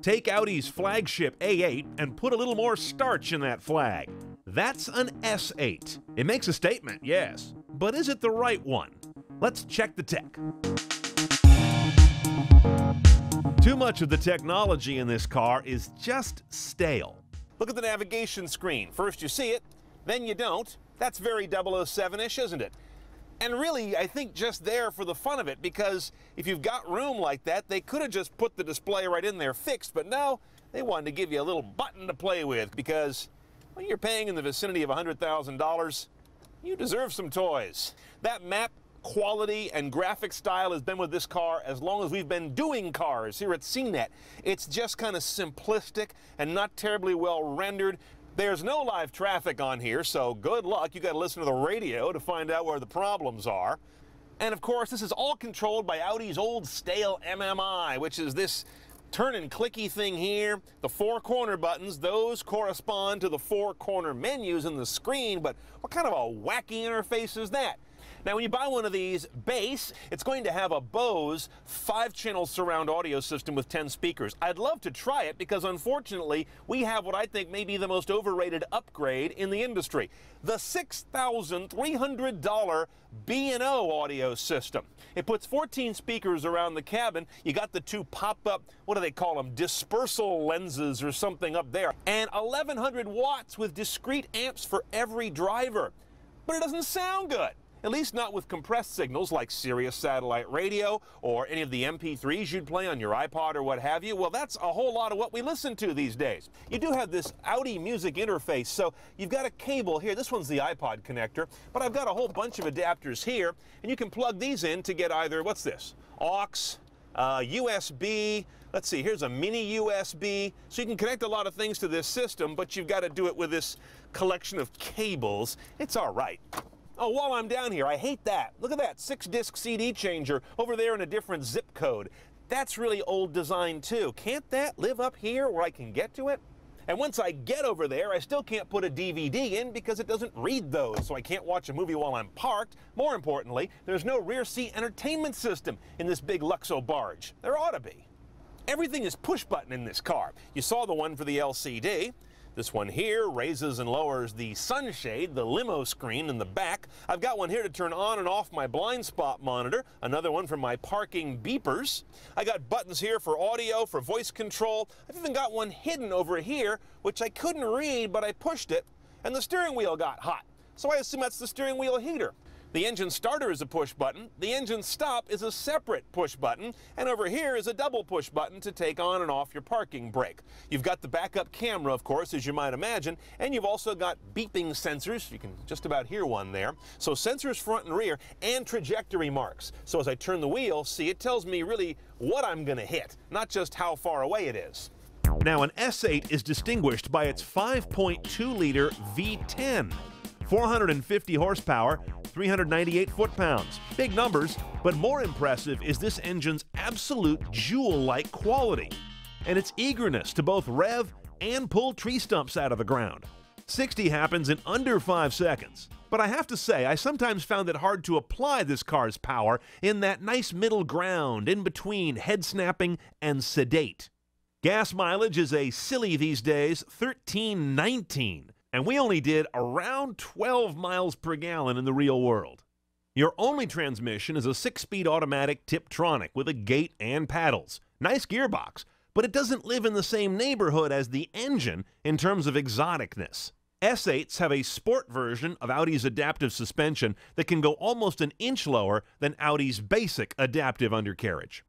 Take Audi's flagship A8 and put a little more starch in that flag. That's an S8. It makes a statement, yes, but is it the right one? Let's check the tech. Too much of the technology in this car is just stale. Look at the navigation screen. First you see it, then you don't. That's very 007-ish, isn't it? And really, I think just there for the fun of it, because if you've got room like that, they could have just put the display right in there fixed, but no, they wanted to give you a little button to play with because, well, you're paying in the vicinity of $100,000. You deserve some toys. That map quality and graphic style has been with this car as long as we've been doing cars here at CNET. It's just kind of simplistic and not terribly well rendered. There's no live traffic on here, so good luck. You got to listen to the radio to find out where the problems are. And of course, this is all controlled by Audi's old stale MMI, which is this turn and clicky thing here. The four corner buttons, those correspond to the four corner menus in the screen, but what kind of a wacky interface is that? Now, when you buy one of these base, it's going to have a Bose 5-channel surround audio system with 10 speakers. I'd love to try it because, unfortunately, we have what I think may be the most overrated upgrade in the industry. The $6,300 B&O audio system. It puts 14 speakers around the cabin. You got the two pop-up, what do they call them, dispersal lenses or something up there. And 1,100 watts with discrete amps for every driver. But it doesn't sound good. At least not with compressed signals like Sirius satellite radio or any of the MP3s you'd play on your iPod or what have you. Well, that's a whole lot of what we listen to these days. You do have this Audi music interface, so you've got a cable here. This one's the iPod connector, but I've got a whole bunch of adapters here, and you can plug these in to get either, what's this, aux, USB, let's see, here's a mini USB. So you can connect a lot of things to this system, but you've got to do it with this collection of cables. It's all right. Oh, while I'm down here, I hate that. Look at that, 6-disc CD changer over there in a different zip code. That's really old design too. Can't that live up here where I can get to it? And once I get over there, I still can't put a DVD in because it doesn't read those, so I can't watch a movie while I'm parked. More importantly, there's no rear seat entertainment system in this big Luxo barge. There ought to be. Everything is push button in this car. You saw the one for the LCD. This one here raises and lowers the sunshade, the limo screen in the back. I've got one here to turn on and off my blind spot monitor, another one for my parking beepers. I got buttons here for audio, for voice control. I've even got one hidden over here, which I couldn't read, but I pushed it, and the steering wheel got hot. So I assume that's the steering wheel heater. The engine starter is a push button, the engine stop is a separate push button, and over here is a double push button to take on and off your parking brake. You've got the backup camera, of course, as you might imagine, and you've also got beeping sensors. You can just about hear one there. So sensors front and rear, and trajectory marks. So as I turn the wheel, see, it tells me really what I'm going to hit, not just how far away it is. Now, an S8 is distinguished by its 5.2-liter V10. 450 horsepower, 398 foot-pounds. Big numbers, but more impressive is this engine's absolute jewel-like quality and its eagerness to both rev and pull tree stumps out of the ground. 60 happens in under 5 seconds. But I have to say, I sometimes found it hard to apply this car's power in that nice middle ground in between head-snapping and sedate. Gas mileage is a silly these days, 1319. And we only did around 12 miles per gallon in the real world. Your only transmission is a 6-speed automatic Tiptronic with a gate and paddles. Nice gearbox, but it doesn't live in the same neighborhood as the engine in terms of exoticness. S8s have a sport version of Audi's adaptive suspension that can go almost an inch lower than Audi's basic adaptive undercarriage.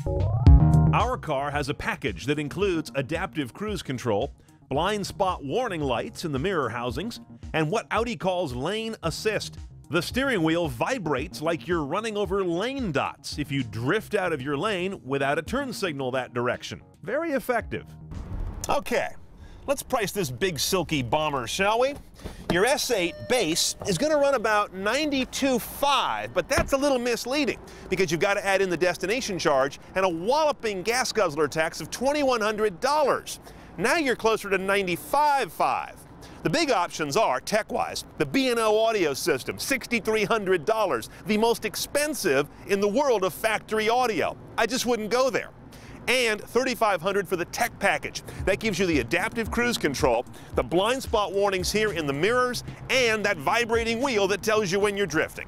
Our car has a package that includes adaptive cruise control, blind spot warning lights in the mirror housings, and what Audi calls lane assist. The steering wheel vibrates like you're running over lane dots if you drift out of your lane without a turn signal that direction. Very effective. Okay, let's price this big silky bomber, shall we? Your S8 base is going to run about $92,500, but that's a little misleading because you've got to add in the destination charge and a walloping gas guzzler tax of $2,100. Now you're closer to $95,500. The big options are, tech-wise, the B&O audio system, $6,300, the most expensive in the world of factory audio. I just wouldn't go there. and $3,500 for the tech package. That gives you the adaptive cruise control, the blind spot warnings here in the mirrors, and that vibrating wheel that tells you when you're drifting.